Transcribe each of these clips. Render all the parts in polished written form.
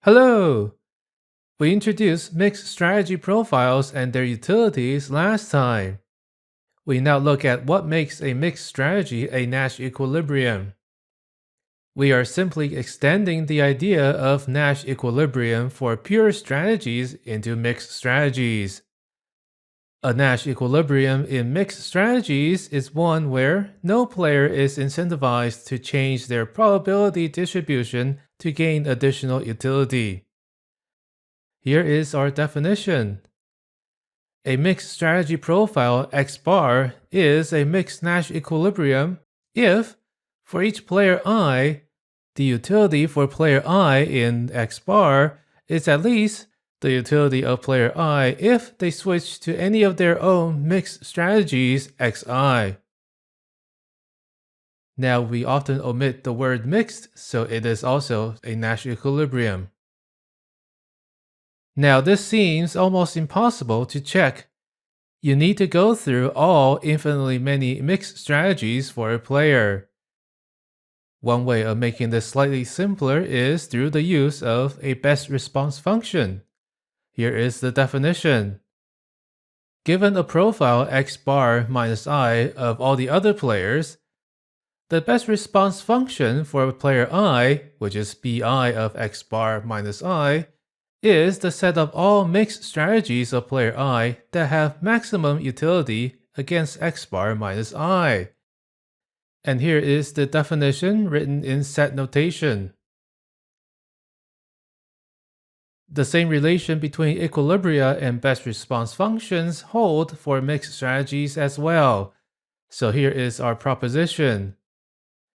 Hello! We introduced mixed strategy profiles and their utilities last time. We now look at what makes a mixed strategy a Nash equilibrium. We are simply extending the idea of Nash equilibrium for pure strategies into mixed strategies. A Nash equilibrium in mixed strategies is one where no player is incentivized to change their probability distribution to gain additional utility. Here is our definition. A mixed strategy profile X bar is a mixed Nash equilibrium if, for each player I, the utility for player I in X bar is at least the utility of player I if they switch to any of their own mixed strategies Xi. Now we often omit the word mixed, so it is also a Nash equilibrium. Now this seems almost impossible to check. You need to go through all infinitely many mixed strategies for a player. One way of making this slightly simpler is through the use of a best response function. Here is the definition. Given a profile X bar minus I of all the other players, the best response function for player I, which is Bi of X bar minus I, is the set of all mixed strategies of player I that have maximum utility against X bar minus I. And here is the definition written in set notation. The same relation between equilibria and best response functions hold for mixed strategies as well. So here is our proposition.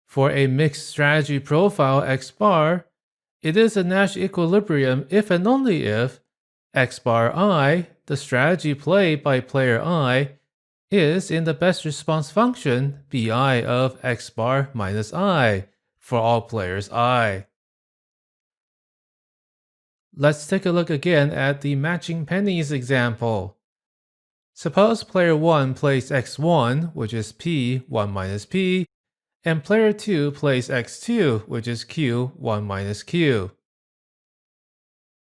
For a mixed strategy profile X bar, it is a Nash equilibrium if and only if X bar I, the strategy played by player I, is in the best response function Bi of X bar minus I for all players I. Let's take a look again at the matching pennies example. Suppose player 1 plays x1, which is p1 minus p, and player 2 plays x2, which is q1 minus q.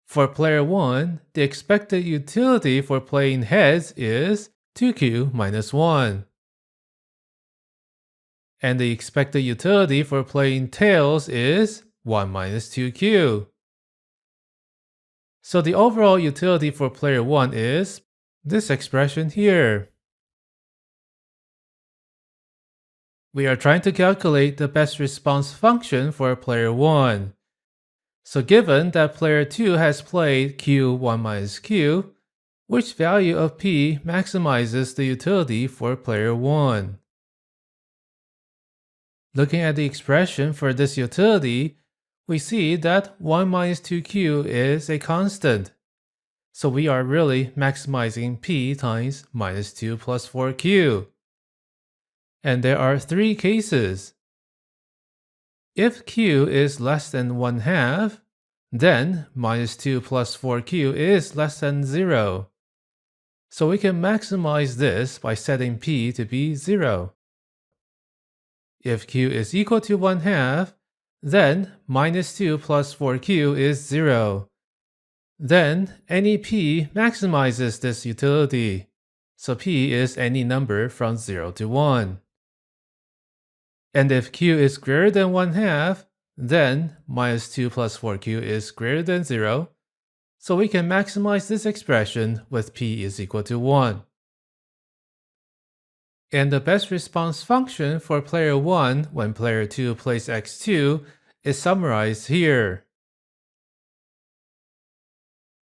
For player 1, the expected utility for playing heads is 2q minus 1. And the expected utility for playing tails is 1 minus 2q. So the overall utility for player 1 is this expression here. We are trying to calculate the best response function for player 1. So given that player 2 has played q1 minus q, which value of p maximizes the utility for player 1? Looking at the expression for this utility, we see that 1 minus 2q is a constant. So we are really maximizing p times minus 2 plus 4q. And there are three cases. If q is less than 1/2, then minus 2 plus 4q is less than 0. So we can maximize this by setting p to be 0. If q is equal to 1/2, then minus 2 plus 4q is 0. Then any p maximizes this utility. So p is any number from 0 to 1. And if q is greater than 1/2, then minus 2 plus 4q is greater than 0. So we can maximize this expression with p is equal to 1. And the best response function for player 1 when player 2 plays x2 is summarized here.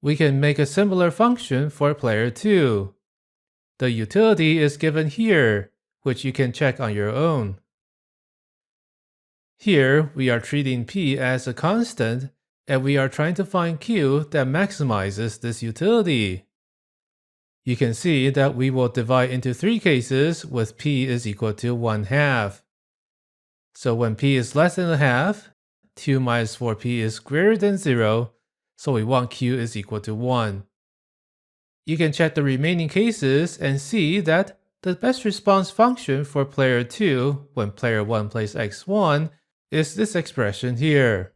We can make a similar function for player 2. The utility is given here, which you can check on your own. Here, we are treating p as a constant, and we are trying to find q that maximizes this utility. You can see that we will divide into three cases with p is equal to 1/2. So when p is less than 1/2, 2 minus 4p is greater than 0, so we want q is equal to 1. You can check the remaining cases and see that the best response function for player 2 when player 1 plays x1 is this expression here.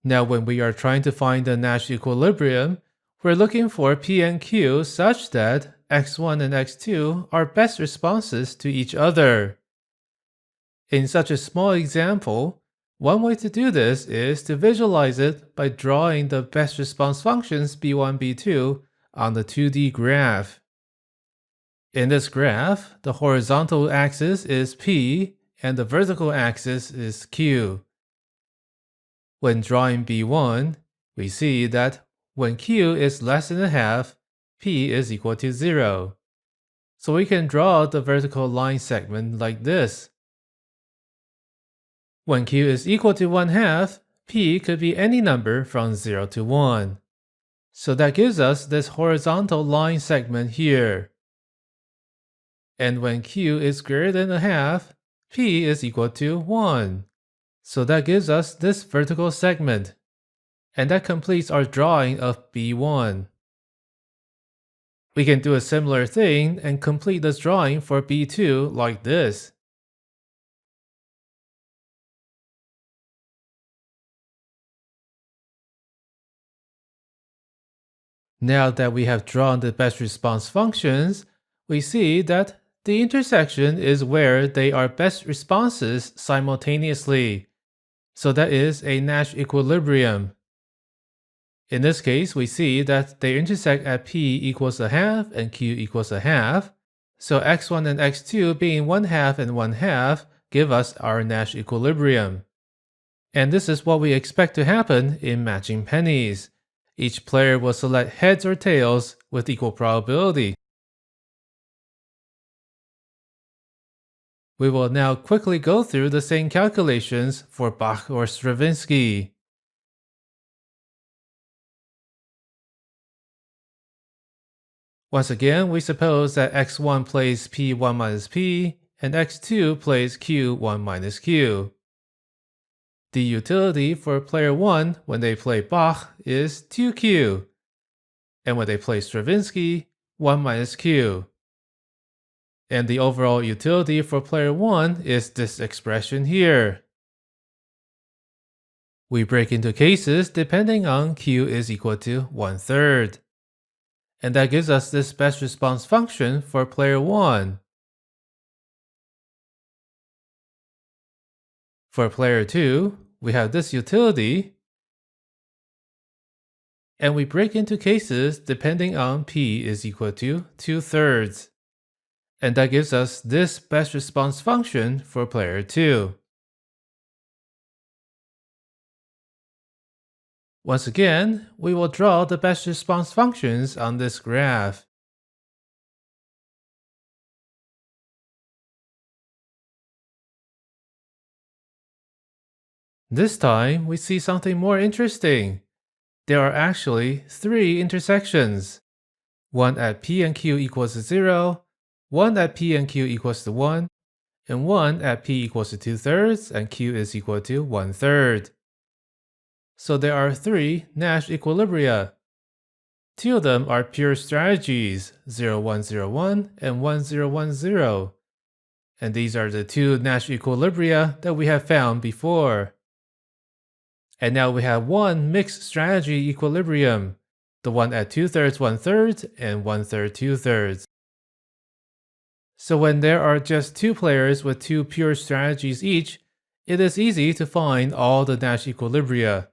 Now, when we are trying to find the Nash equilibrium, we're looking for P and Q such that x1 and x2 are best responses to each other. In such a small example, one way to do this is to visualize it by drawing the best response functions b1, b2 on the 2D graph. In this graph, the horizontal axis is P and the vertical axis is Q. When drawing B1, we see that when Q is less than a half, P is equal to 0. So we can draw the vertical line segment like this. When Q is equal to 1/2, P could be any number from 0 to 1. So that gives us this horizontal line segment here. And when Q is greater than a half, P is equal to 1. So that gives us this vertical segment. And that completes our drawing of B1. We can do a similar thing and complete this drawing for B2 like this. Now that we have drawn the best response functions, we see that the intersection is where they are best responses simultaneously. So that is a Nash equilibrium. In this case, we see that they intersect at P equals a half and Q equals a half. So x1 and x2 being 1/2 and 1/2 give us our Nash equilibrium. And this is what we expect to happen in matching pennies. Each player will select heads or tails with equal probability. We will now quickly go through the same calculations for Bach or Stravinsky. Once again, we suppose that x1 plays p1 minus p, and x2 plays q1 minus q. The utility for player 1 when they play Bach is 2q, and when they play Stravinsky, 1 minus q. And the overall utility for player 1 is this expression here. We break into cases depending on q is equal to 1/3. And that gives us this best response function for player 1. For player 2, we have this utility, and we break into cases depending on p is equal to 2/3. And that gives us this best response function for player 2. Once again, we will draw the best response functions on this graph. This time, we see something more interesting. There are actually 3 intersections. One at P and Q equals to 0, one at P and Q equals to 1, and one at P equals to 2/3 and Q is equal to 1/3. So there are 3 Nash equilibria. 2 of them are pure strategies, 0101 and 1010. And these are the 2 Nash equilibria that we have found before. And now we have one mixed strategy equilibrium, the one at 2/3 1/3 and 1/3 2/3. So when there are just 2 players with 2 pure strategies each, it is easy to find all the Nash equilibria.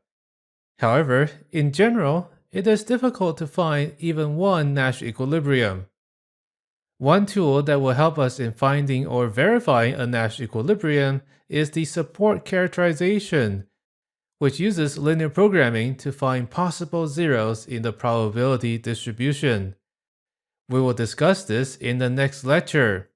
However, in general, it is difficult to find even one Nash equilibrium. One tool that will help us in finding or verifying a Nash equilibrium is the support characterization, which uses linear programming to find possible zeros in the probability distribution. We will discuss this in the next lecture.